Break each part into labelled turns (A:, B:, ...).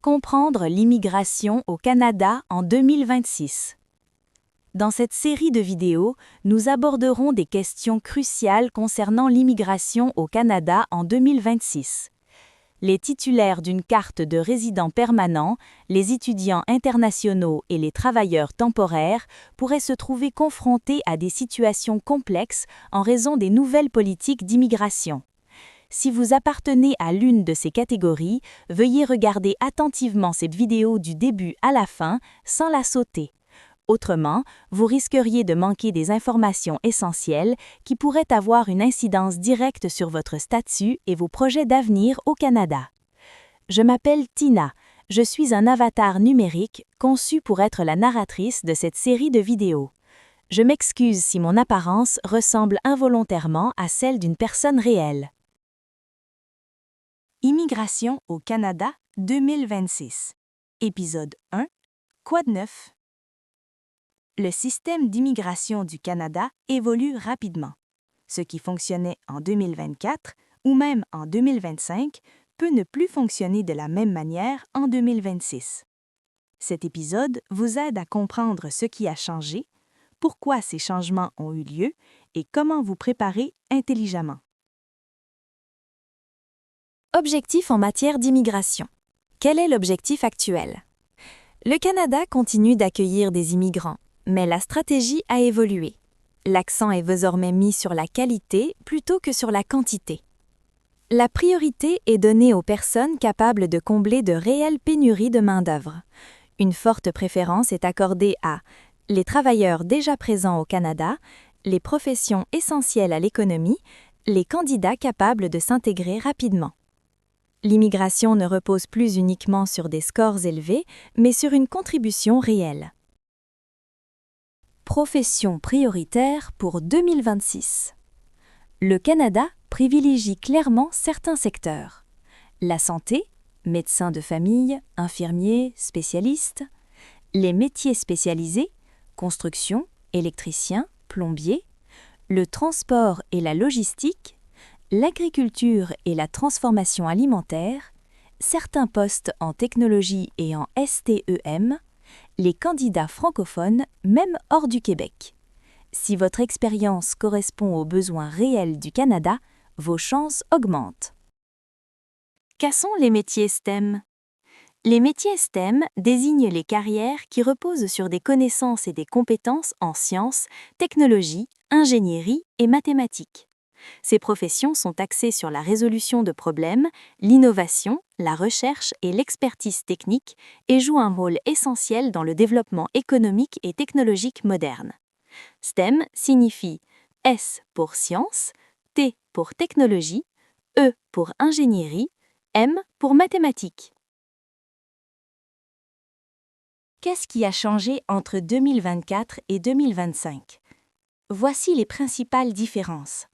A: Comprendre l'immigration au Canada en 2026. Dans cette série de vidéos, nous aborderons des questions cruciales concernant l'immigration au Canada en 2026. Les titulaires d'une carte de résident permanent, les étudiants internationaux et les travailleurs temporaires pourraient se trouver confrontés à des situations complexes en raison des nouvelles politiques d'immigration. Si vous appartenez à l'une de ces catégories, veuillez regarder attentivement cette vidéo du début à la fin sans la sauter. Autrement, vous risqueriez de manquer des informations essentielles qui pourraient avoir une incidence directe sur votre statut et vos projets d'avenir au Canada. Je m'appelle Tina, je suis un avatar numérique conçu pour être la narratrice de cette série de vidéos. Je m'excuse si mon apparence ressemble involontairement à celle d'une personne réelle. Immigration au Canada 2026. Épisode 1. Quoi de neuf? Le système d'immigration du Canada évolue rapidement. Ce qui fonctionnait en 2024 ou même en 2025 peut ne plus fonctionner de la même manière en 2026. Cet épisode vous aide à comprendre ce qui a changé, pourquoi ces changements ont eu lieu et comment vous préparer intelligemment. Objectif en matière d'immigration. Quel est l'objectif actuel? Le Canada continue d'accueillir des immigrants, mais la stratégie a évolué. L'accent est désormais mis sur la qualité plutôt que sur la quantité. La priorité est donnée aux personnes capables de combler de réelles pénuries de main-d'œuvre. Une forte préférence est accordée à les travailleurs déjà présents au Canada, les professions essentielles à l'économie, les candidats capables de s'intégrer rapidement. L'immigration ne repose plus uniquement sur des scores élevés, mais sur une contribution réelle. Profession prioritaire pour 2026. Le Canada privilégie clairement certains secteurs. La santé, médecins de famille, infirmiers, spécialistes. Les métiers spécialisés, construction, électricien, plombier. Le transport et la logistique. L'agriculture et la transformation alimentaire, certains postes en technologie et en STEM, les candidats francophones, même hors du Québec. Si votre expérience correspond aux besoins réels du Canada, vos chances augmentent. Quels sont les métiers STEM? Les métiers STEM désignent les carrières qui reposent sur des connaissances et des compétences en sciences, technologies, ingénierie et mathématiques. Ces professions sont axées sur la résolution de problèmes, l'innovation, la recherche et l'expertise technique et jouent un rôle essentiel dans le développement économique et technologique moderne. STEM signifie S pour science, T pour technologie, E pour ingénierie, M pour mathématiques. Qu'est-ce qui a changé entre 2024 et 2025? Voici les principales différences.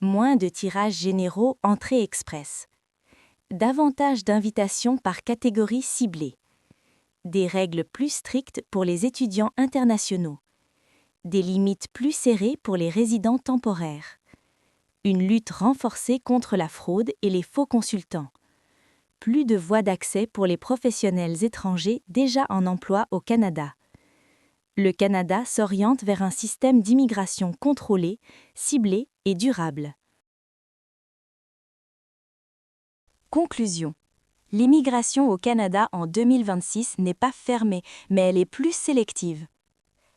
A: Moins de tirages généraux entrée express. Davantage d'invitations par catégorie ciblée. Des règles plus strictes pour les étudiants internationaux. Des limites plus serrées pour les résidents temporaires. Une lutte renforcée contre la fraude et les faux consultants. Plus de voies d'accès pour les professionnels étrangers déjà en emploi au Canada. Le Canada s'oriente vers un système d'immigration contrôlé, ciblé et durable. Conclusion. L'immigration au Canada en 2026 n'est pas fermée, mais elle est plus sélective.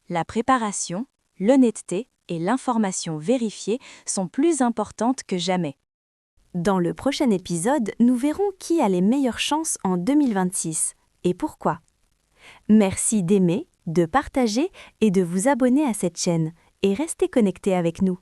A: La préparation, l'honnêteté et l'information vérifiée sont plus importantes que jamais. Dans le prochain épisode, nous verrons qui a les meilleures chances en 2026 et pourquoi. Merci d'aimer, de partager et de vous abonner à cette chaîne et restez connectés avec nous.